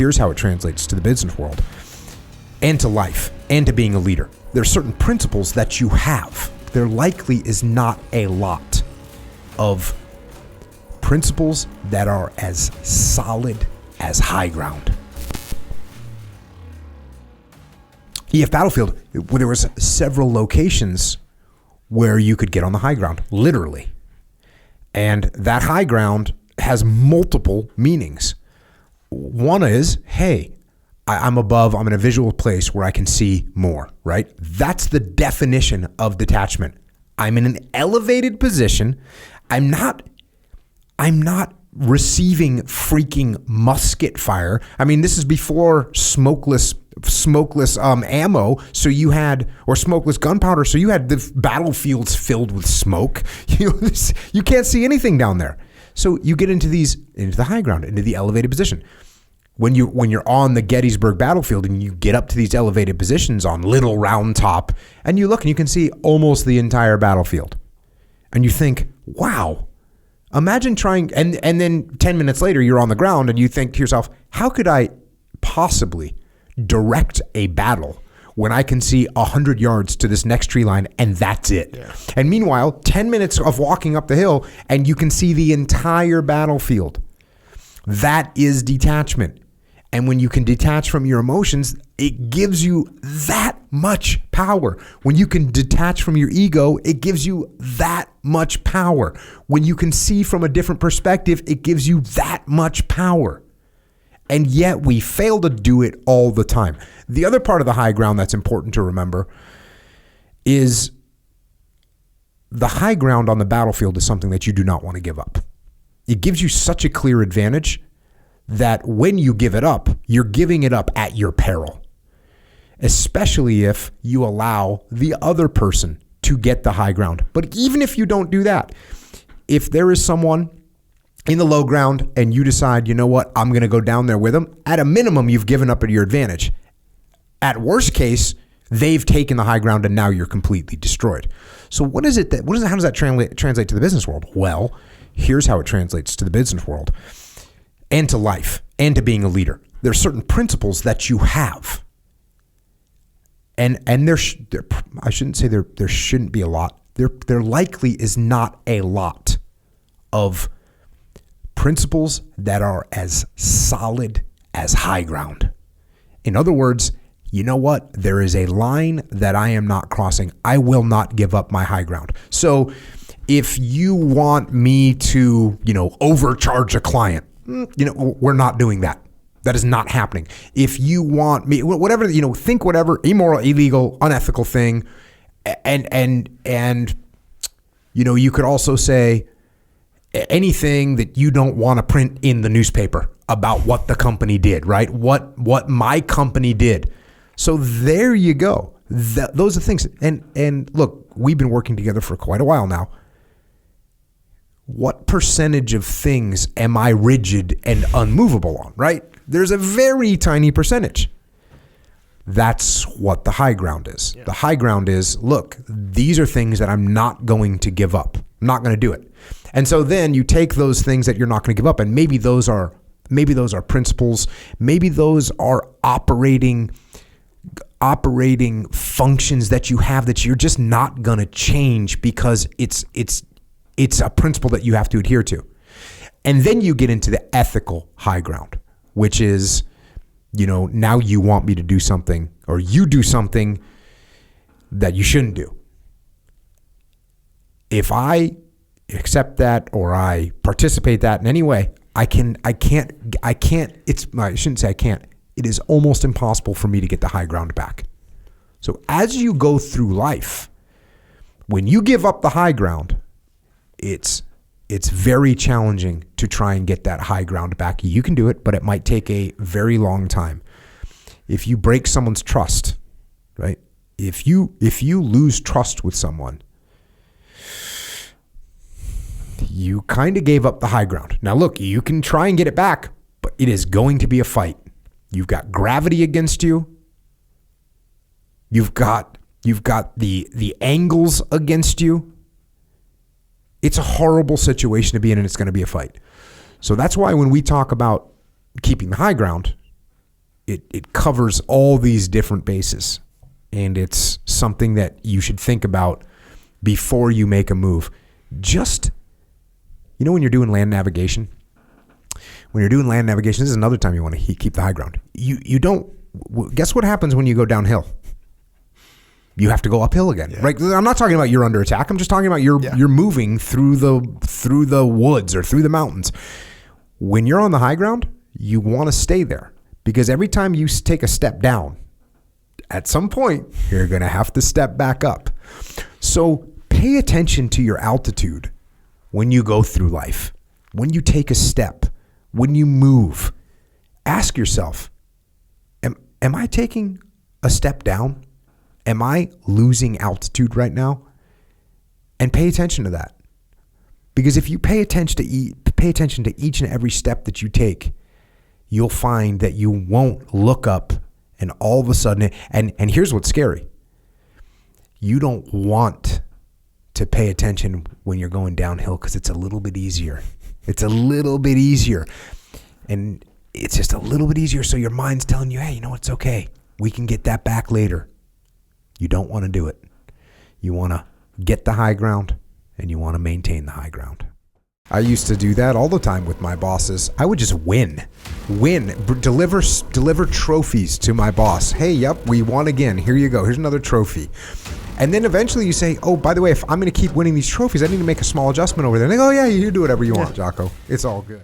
here's how it translates to the business world and to life and to being a leader. There are certain principles that you have. There likely is not a lot of principles that are as solid as high ground. EF Battlefield, there was several locations where you could get on the high ground, literally. And that high ground has multiple meanings. One is, hey, I'm above, I'm in a visual place where I can see more, right? That's the definition of detachment. I'm in an elevated position. I'm not receiving freaking musket fire. I mean, this is before smokeless ammo. So you had, or smokeless gunpowder. So you had the battlefields filled with smoke. You can't see anything down there. So you get into the high ground, into the elevated position. When you're on the Gettysburg battlefield and you get up to these elevated positions on Little Round Top, and you look and you can see almost the entire battlefield, and you think, wow, imagine trying, and then 10 minutes later you're on the ground and you think to yourself, how could I possibly direct a battle when I can see 100 yards to this next tree line and that's it? Yeah. And meanwhile, 10 minutes of walking up the hill and you can see the entire battlefield. That is detachment. And when you can detach from your emotions, it gives you that much power. When you can detach from your ego, it gives you that much power. When you can see from a different perspective, it gives you that much power. And yet we fail to do it all the time. The other part of the high ground that's important to remember is the high ground on the battlefield is something that you do not want to give up. It gives you such a clear advantage that when you give it up, you're giving it up at your peril, especially if you allow the other person to get the high ground. But even if you don't do that, if there is someone in the low ground and you decide, you know what, I'm going to go down there with them, at a minimum, you've given up at your advantage. At worst case, they've taken the high ground and now you're completely destroyed. So how does that translate to the business world? Well, here's how it translates to the business world and to life and to being a leader. There are certain principles that you have. And I shouldn't say there shouldn't be a lot. There likely is not a lot of principles that are as solid as high ground. In other words, you know what? There is a line that I am not crossing. I will not give up my high ground. So if you want me to, overcharge a client, we're not doing that. That is not happening. If you want me, whatever, think whatever immoral, illegal, unethical thing. And you could also say anything that you don't want to print in the newspaper about what the company did, right? What my company did. So there you go. Those are things. And look, we've been working together for quite a while now. What percentage of things am I rigid and unmovable on, right? There's a very tiny percentage. That's what the high ground is. Yeah. The high ground is, look, these are things that I'm not going to give up. I'm not going to do it. And so then you take those things that you're not going to give up, and maybe those are principles. Maybe those are operating functions that you have that you're just not going to change because it's a principle that you have to adhere to. And then you get into the ethical high ground, which is, now you want me to do something, or you do something that you shouldn't do. If I accept that or I participate that in any way, I shouldn't say I can't. It is almost impossible for me to get the high ground back. So as you go through life, when you give up the high ground, it's very challenging to try and get that high ground back. You can do it, but it might take a very long time. If you break someone's trust, right? If you lose trust with someone, you kind of gave up the high ground. Now look, you can try and get it back, but it is going to be a fight. You've got gravity against you. You've got the angles against you. It's a horrible situation to be in, and it's going to be a fight. So that's why when we talk about keeping the high ground, it covers all these different bases, and it's something that you should think about before you make a move. Just, when you're doing land navigation, this is another time you want to keep the high ground. You don't, guess what happens when you go downhill? You have to go uphill again, right? I'm not talking about you're under attack. I'm just talking about you're moving through the woods or through the mountains. When you're on the high ground, you want to stay there, because every time you take a step down, at some point you're going to have to step back up. So pay attention to your altitude when you go through life. When you take a step, when you move, ask yourself, am I taking a step down? Am I losing altitude right now? And pay attention to that. Because if you pay attention to each and every step that you take, you'll find that you won't look up and all of a sudden, and here's what's scary. You don't want to pay attention when you're going downhill, because it's a little bit easier. It's a little bit easier. And it's just a little bit easier, so your mind's telling you, hey, it's okay. We can get that back later. You don't want to do it. You want to get the high ground, and you want to maintain the high ground. I used to do that all the time with my bosses. I would just win, deliver trophies to my boss. Hey, yep, we won again. Here you go. Here's another trophy. And then eventually you say, oh, by the way, if I'm going to keep winning these trophies, I need to make a small adjustment over there. And they go, oh, yeah, you do whatever you want, Jocko. It's all good.